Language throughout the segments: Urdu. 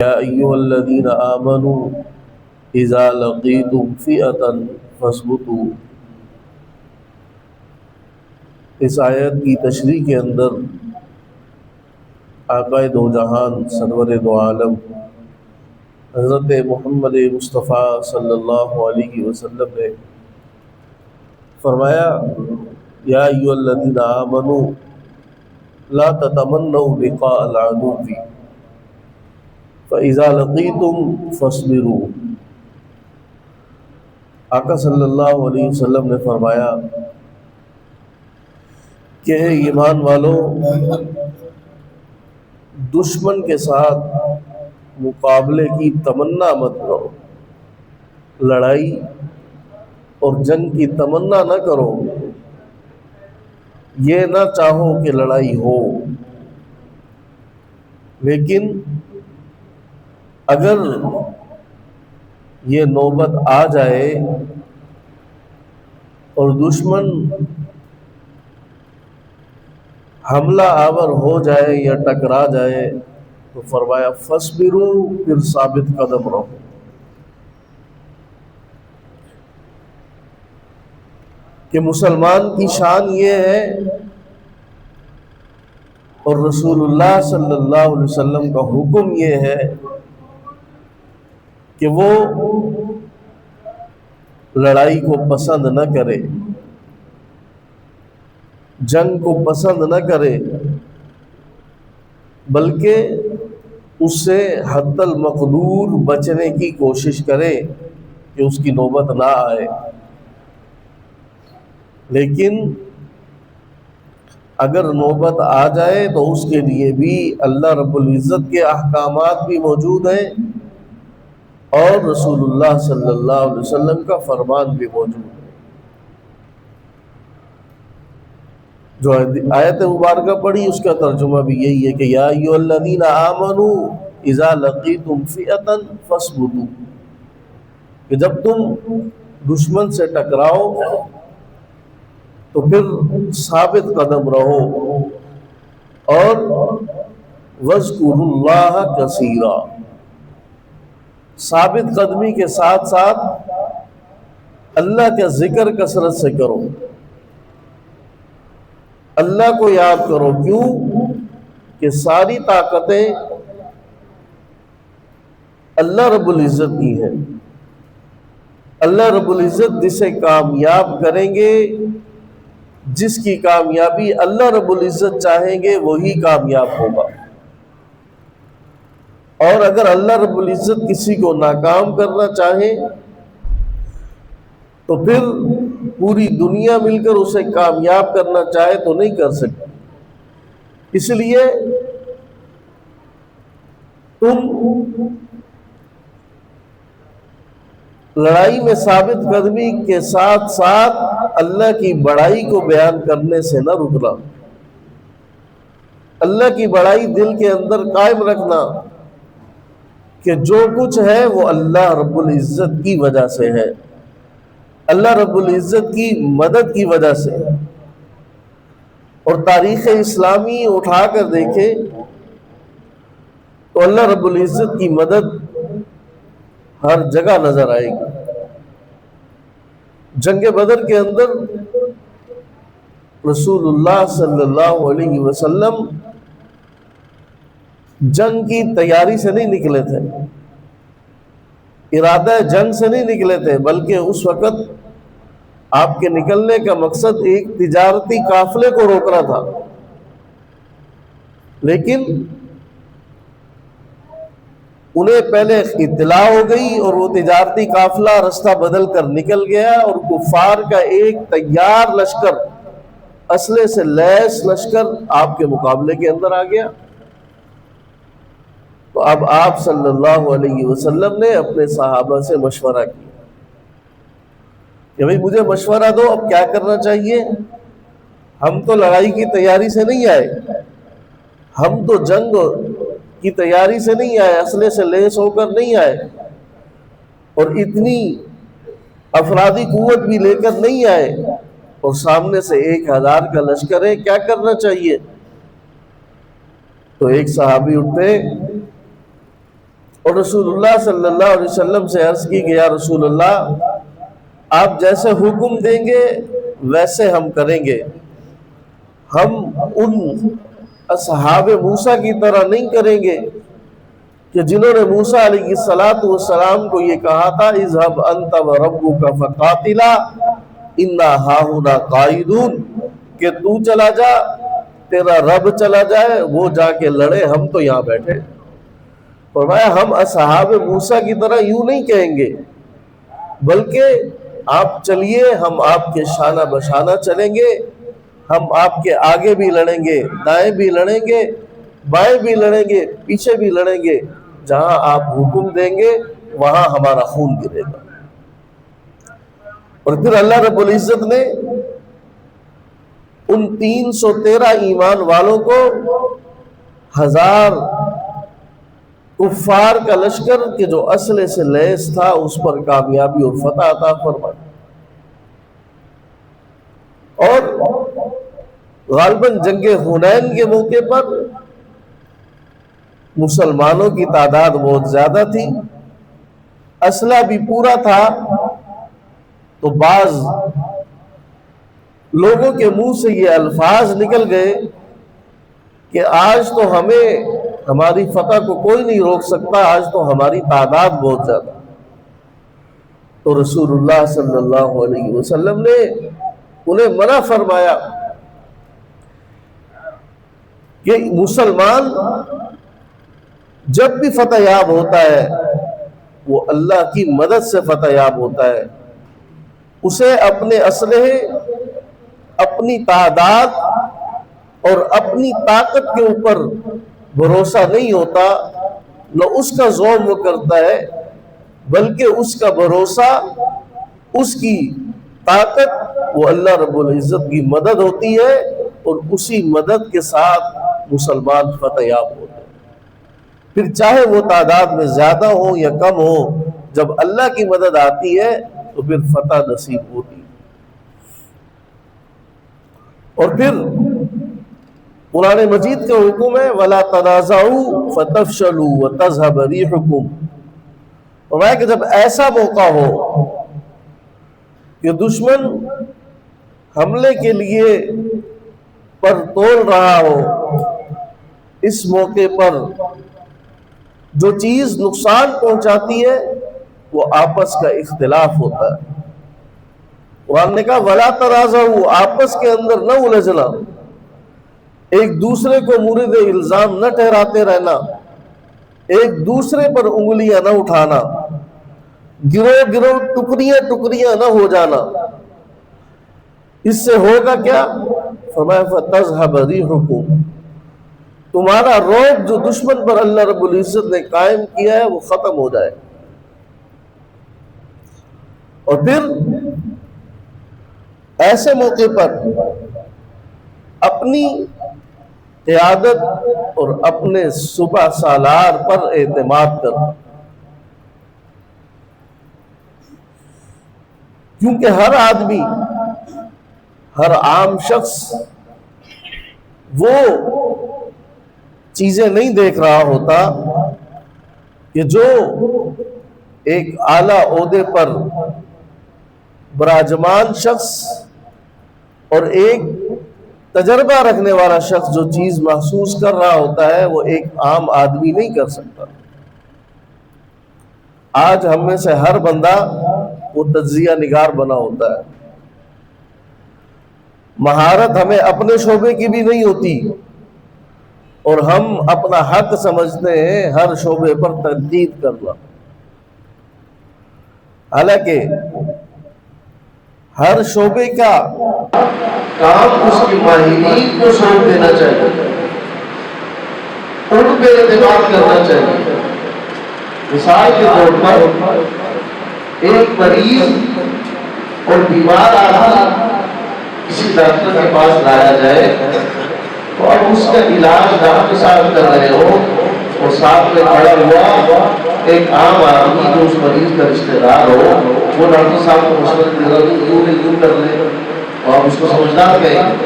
یا ایھا الذین آمنوا اذا لقیتم فئۃ فاثبتوا۔ اس آیت کی تشریح کے اندر آقائے دو جہان سرور دو عالم حضرت محمد مصطفیٰ صلی اللہ علیہ وسلم نے فرمایا، یا ایھا الذین آمنوا لا تتمنوا لقاء العدو فاذا لقیتم فاصبروا۔ آقا صلی اللہ علیہ وسلم نے فرمایا کہ اے ایمان والو، دشمن کے ساتھ مقابلے کی تمنا مت کرو، لڑائی اور جنگ کی تمنا نہ کرو، یہ نہ چاہو کہ لڑائی ہو، لیکن اگر یہ نوبت آ جائے اور دشمن حملہ آور ہو جائے یا ٹکرا جائے تو فرمایا فاصبروا، پھر ثابت قدم رہو۔ کہ مسلمان کی شان یہ ہے، اور رسول اللہ صلی اللہ علیہ وسلم کا حکم یہ ہے کہ وہ لڑائی کو پسند نہ کرے، جنگ کو پسند نہ کرے، بلکہ اس سے حد المقدور بچنے کی کوشش کرے کہ اس کی نوبت نہ آئے۔ لیکن اگر نوبت آ جائے تو اس کے لیے بھی اللہ رب العزت کے احکامات بھی موجود ہیں اور رسول اللہ صلی اللہ علیہ وسلم کا فرمان بھی موجود ہے۔ جو آیت مبارکہ پڑھی اس کا ترجمہ بھی یہی ہے کہ یا ایھا الذین آمنوا اذا لقیتم فئۃ فاثبتوا، کہ جب تم دشمن سے ٹکراؤ تو پھر ثابت قدم رہو، اور واذکروا اللہ کثیرا، ثابت قدمی کے ساتھ ساتھ اللہ کا ذکر کثرت سے کرو، اللہ کو یاد کرو۔ کیوں کہ ساری طاقتیں اللہ رب العزت کی ہیں۔ اللہ رب العزت جسے کامیاب کریں گے، جس کی کامیابی اللہ رب العزت چاہیں گے وہی کامیاب ہوگا، اور اگر اللہ رب العزت کسی کو ناکام کرنا چاہے تو پھر پوری دنیا مل کر اسے کامیاب کرنا چاہے تو نہیں کر سکتی۔ اس لیے تم لڑائی میں ثابت قدمی کے ساتھ ساتھ اللہ کی بڑائی کو بیان کرنے سے نہ رکنا، اللہ کی بڑائی دل کے اندر قائم رکھنا کہ جو کچھ ہے وہ اللہ رب العزت کی وجہ سے ہے، اللہ رب العزت کی مدد کی وجہ سے۔ اور تاریخ اسلامی اٹھا کر دیکھیں تو اللہ رب العزت کی مدد ہر جگہ نظر آئے گی۔ جنگ بدر کے اندر رسول اللہ صلی اللہ علیہ وسلم جنگ کی تیاری سے نہیں نکلے تھے، ارادہ جنگ سے نہیں نکلے تھے، بلکہ اس وقت آپ کے نکلنے کا مقصد ایک تجارتی قافلے کو روکنا تھا۔ لیکن انہیں پہلے اطلاع ہو گئی اور وہ تجارتی قافلہ رستہ بدل کر نکل گیا، اور کفار کا ایک تیار لشکر، اسلحے سے لیس لشکر آپ کے مقابلے کے اندر آ گیا۔ تو اب آپ صلی اللہ علیہ وسلم نے اپنے صحابہ سے مشورہ کیا کہ بھئی مجھے مشورہ دو، اب کیا کرنا چاہیے؟ ہم تو لڑائی کی تیاری سے نہیں آئے، ہم تو جنگ کی تیاری سے نہیں آئے، اسلحے سے لیس ہو کر نہیں آئے، اور اتنی افرادی قوت بھی لے کر نہیں آئے، اور سامنے سے 1000 کا لشکر ہے، کیا کرنا چاہیے؟ تو ایک صحابی اٹھے اور رسول اللہ صلی اللہ علیہ وسلم سے عرض کی کہ یا رسول اللہ، آپ جیسے حکم دیں گے ویسے ہم کریں گے، ہم ان اصحاب موسیٰ کی طرح نہیں کریں گے کہ جنہوں نے موسیٰ علیہ السلام کو یہ کہا تھا اذهب انت وربک فقاتلا انا ہاہنا قاعدون، کہ تو چلا جا، تیرا رب چلا جائے، وہ جا کے لڑے، ہم تو یہاں بیٹھے۔ فرمایا ہم اصحاب موسیٰ کی طرح یوں نہیں کہیں گے، بلکہ آپ چلیے، ہم آپ کے شانہ بشانہ چلیں گے، ہم آپ کے آگے بھی لڑیں گے، دائیں بھی لڑیں گے، بائیں بھی لڑیں گے، پیچھے بھی لڑیں گے، جہاں آپ حکم دیں گے وہاں ہمارا خون گرے گا۔ اور پھر اللہ رب العزت نے ان 313 ایمان والوں کو 1000 کفار کا لشکر کہ جو اسلحے سے لیس تھا اس پر کامیابی اور فتح عطا فرمائی۔ اور غالباً جنگ حنین کے موقع پر مسلمانوں کی تعداد بہت زیادہ تھی، اسلحہ بھی پورا تھا، تو بعض لوگوں کے منہ سے یہ الفاظ نکل گئے کہ آج تو ہمیں ہماری فتح کو کوئی نہیں روک سکتا، آج تو ہماری تعداد بہت زیادہ۔ تو رسول اللہ صلی اللہ علیہ وسلم نے انہیں منع فرمایا کہ مسلمان جب بھی فتح یاب ہوتا ہے وہ اللہ کی مدد سے فتح یاب ہوتا ہے، اسے اپنے اسلحے، اپنی تعداد اور اپنی طاقت کے اوپر بھروسہ نہیں ہوتا، نہ اس کا ذوق وہ کرتا ہے، بلکہ اس کا بھروسہ، اس کی طاقت وہ اللہ رب العزت کی مدد ہوتی ہے، اور اسی مدد کے ساتھ مسلمان فتح یاب ہوتے ہیں۔ پھر چاہے وہ تعداد میں زیادہ ہو یا کم ہو، جب اللہ کی مدد آتی ہے تو پھر فتح نصیب ہوتی ہے۔ اور پھر قرآن مجید کا حکم ہے وَلَا تَنَازَعُوا فَتَفْشَلُوا وَتَذْهَبَ رِيحُكُمْ، اور کہ جب ایسا موقع ہو کہ دشمن حملے کے لیے پر تول رہا ہو، اس موقع پر جو چیز نقصان پہنچاتی ہے وہ آپس کا اختلاف ہوتا ہے۔ قرآن نے کہا وَلَا تَنَازَعُوا، آپس کے اندر نہ الجھنا، ایک دوسرے کو مورد الزام نہ ٹھہراتے رہنا، ایک دوسرے پر انگلیاں نہ اٹھانا، گروہ گروہ ٹکڑیاں ٹکڑیاں نہ ہو جانا۔ اس سے ہوگا کیا؟ فرمایا فَتَذْهَبَ رِيحُكُمْ، تمہارا رعب جو دشمن پر اللہ رب العزت نے قائم کیا ہے وہ ختم ہو جائے۔ اور پھر ایسے موقع پر اپنی قیادت اور اپنے صبح سالار پر اعتماد کرنا، کیونکہ ہر آدمی، ہر عام شخص وہ چیزیں نہیں دیکھ رہا ہوتا کہ جو ایک اعلیٰ عہدے پر براجمان شخص اور ایک تجربہ رکھنے والا شخص جو چیز محسوس کر رہا ہوتا ہے وہ ایک عام آدمی نہیں کر سکتا۔ آج ہم میں سے ہر بندہ وہ تجزیہ نگار بنا ہوتا ہے، مہارت ہمیں اپنے شعبے کی بھی نہیں ہوتی، اور ہم اپنا حق سمجھتے ہیں ہر شعبے پر تنقید کرنا، حالانکہ ہر شعبے کا کام اس کی ماہرین کو سونپ دینا چاہیے، ان پہ اعتماد کرنا چاہیے۔ مثال کے طور پر ایک مریض اور بیمار آدمی کسی ڈاکٹر کے پاس لایا جائے تو اب اس کا علاج ڈاکٹر صاحب کر رہے ہو اور ساتھ میں کھڑا ہوا ایک عام آدمی جو اس مریض کا رشتہ دار ہو، وہ ڈاکٹر صاحب کو مشورہ دے گا کہ یوں کر لیں، اور آپ اس کو سمجھدار کہیں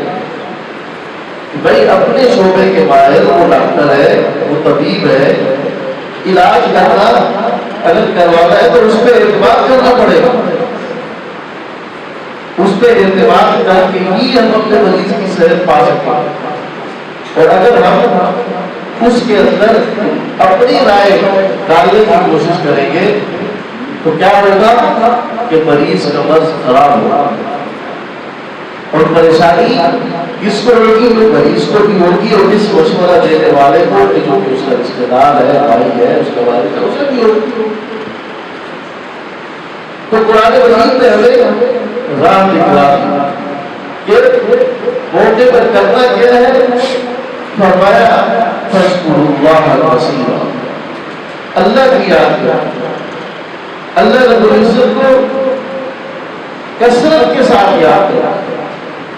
کہ بھائی اپنے شعبے کے ماہر وہ ڈاکٹر ہے، وہ طبیب ہے، علاج کرنا اگر کروانا ہے تو اس پہ اعتماد کرنا پڑے گا، اس پہ اعتماد کر کے ہی ہم اپنے مریض کی صحت پا سکیں۔ اور اگر ہم اس کے اندر اپنی رائے ڈالنے کی کوشش کریں گے تو کیا ہوگا کہ مریض کا مرض خراب ہوگا، اور پریشانی کس کو ہوگی؟ مریض کو بھی ہوگی، اور اس مشورہ دینے والے کو جو کہ اس کا رشتے دار ہے، بھائی ہے، اس کا والد ہے، اسے بھی ہوگی۔ تو قرآن مجید نے ہمیں راہ دکھلا کہ موقع پر کرنا کیا ہے، فرمایا فاذکروا اللہ کثیرا، اللہ کی یاد کرو، اللہ رب العزت کو کثرت کے ساتھ یاد کرو،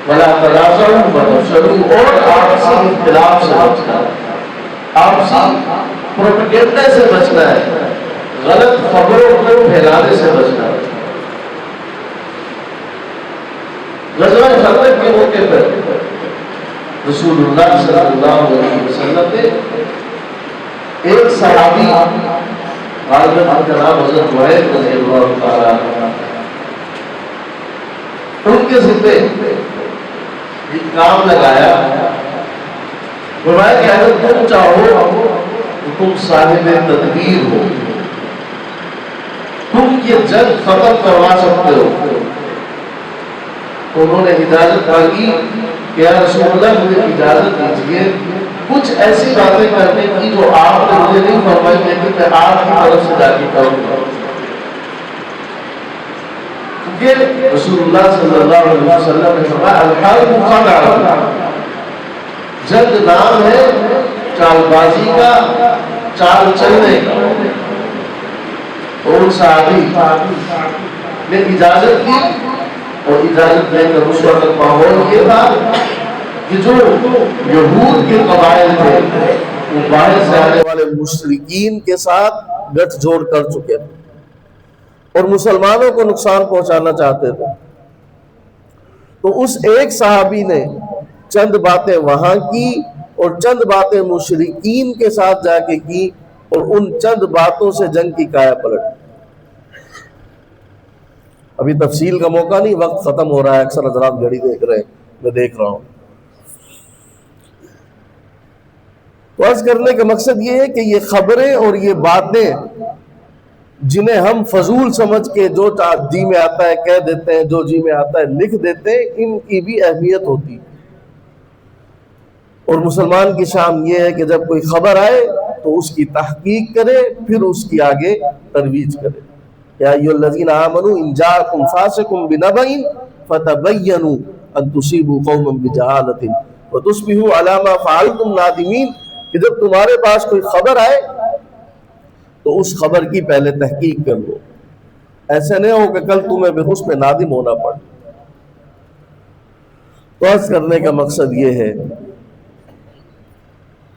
ولا تنازعوا فتفشلوا، اور آپسی اختلاف سے بچنا ہے، آپسی پروپیگنڈا سے بچنا ہے، غلط خبروں کو پھیلانے سے بچنا ہے۔ غزوہ خندق کے موقع پر رسول اللہ صلی اللہ علیہ وسلم نے ایک صحابی غالباً ان کا نام حضرت وحید رضی اللہ تعالیٰ عنہ، ان کے ذمے ایک کام لگایا، فرمایا کہ اگر تم چاہو تو تم صاحب تدبیر ہو، تم یہ جنگ ختم کروا سکتے ہو۔ تو انہوں نے اجازت مانگی کہ یا رسول اللہ مجھے اجازت دیجیے کچھ ایسی باتیں کرنے کی جو آپ نے مجھے نہیں فرمائی، لیکن میں آپ کی طرف سے جا کے کروں گا۔ کیونکہ رسول اللہ صلی اللہ علیہ وسلم نے فرمایا الحرب خدعہ، جنگ نام ہے چال بازی کا، چال چلنے کا۔ اور ان صحابی نے اجازت کی، اور اجازت دے کر اس وقت ماحول یہ تھا کہ جو یہود کے قبائل تھے وہ باہر سے آنے والے مشرکین کے ساتھ گٹھ جوڑ کر چکے تھے اور مسلمانوں کو نقصان پہنچانا چاہتے تھے۔ تو اس ایک صحابی نے چند باتیں وہاں کی اور چند باتیں مشرکین کے ساتھ جا کے کی، اور ان چند باتوں سے جنگ کی کایا پلٹ۔ ابھی تفصیل کا موقع نہیں، وقت ختم ہو رہا ہے، اکثر حضرات گھڑی دیکھ رہے ہیں، میں دیکھ رہا ہوں۔ تو عرض کرنے کا مقصد یہ ہے کہ یہ خبریں اور یہ باتیں جنہیں ہم فضول سمجھ کے جو جی میں آتا ہے کہہ دیتے ہیں، جو جی میں آتا ہے لکھ دیتے ہیں، ان کی بھی اہمیت ہوتی ہے۔ اور مسلمان کی شان یہ ہے کہ جب کوئی خبر آئے تو اس کی تحقیق کرے، پھر اس کی آگے ترویج کرے۔ یا ایھا الذین آمنوا ان جاءکم فاسق بنبأ فتبینوا ان تصیبوا قوما بجہالۃ فتصبحوا علی ما فعلتم نادمین، کہ جب تمہارے پاس کوئی خبر آئے تو اس خبر کی پہلے تحقیق کر لو، ایسے نہیں ہو کہ کل تمہیں پھر اس پہ نادم ہونا پڑے۔ تو عرض کرنے کا مقصد یہ ہے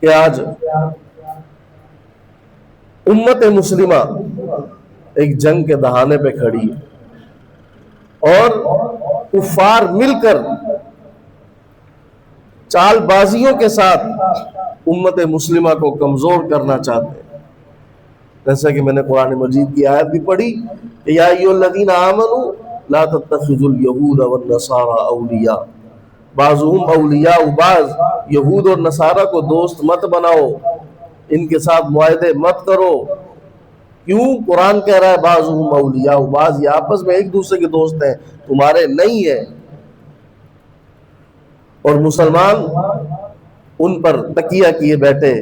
کہ آج امت مسلمہ ایک جنگ کے دہانے پہ کھڑی ہے، اور کفار مل کر چال بازیوں کے ساتھ امت مسلمہ کو کمزور کرنا چاہتے ہیں۔ جیسا کہ میں نے قرآن مجید کی آیت بھی پڑھی کہ یا ایھا الذین آمنوا لا تتخذوا اليہود والنصارى اولیاء، بعضهم اولیاء بعض، یہود اور نصارہ کو دوست مت بناؤ، ان کے ساتھ معاہدے مت کرو۔ کیوں؟ قرآن کہہ رہا ہے بعضهم اولیاء بعض، یہ آپس میں ایک دوسرے کے دوست ہیں، تمہارے نہیں ہیں۔ اور مسلمان ان پر تکیہ کیے بیٹھے،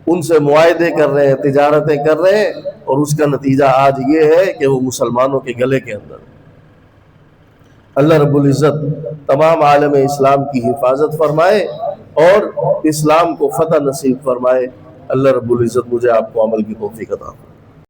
ان سے معاہدے کر رہے ہیں، تجارتیں کر رہے ہیں، اور اس کا نتیجہ آج یہ ہے کہ وہ مسلمانوں کے گلے کے اندر۔ اللہ رب العزت تمام عالم اسلام کی حفاظت فرمائے اور اسلام کو فتح نصیب فرمائے۔ اللہ رب العزت مجھے آپ کو عمل کی توفیق عطا فرمائے۔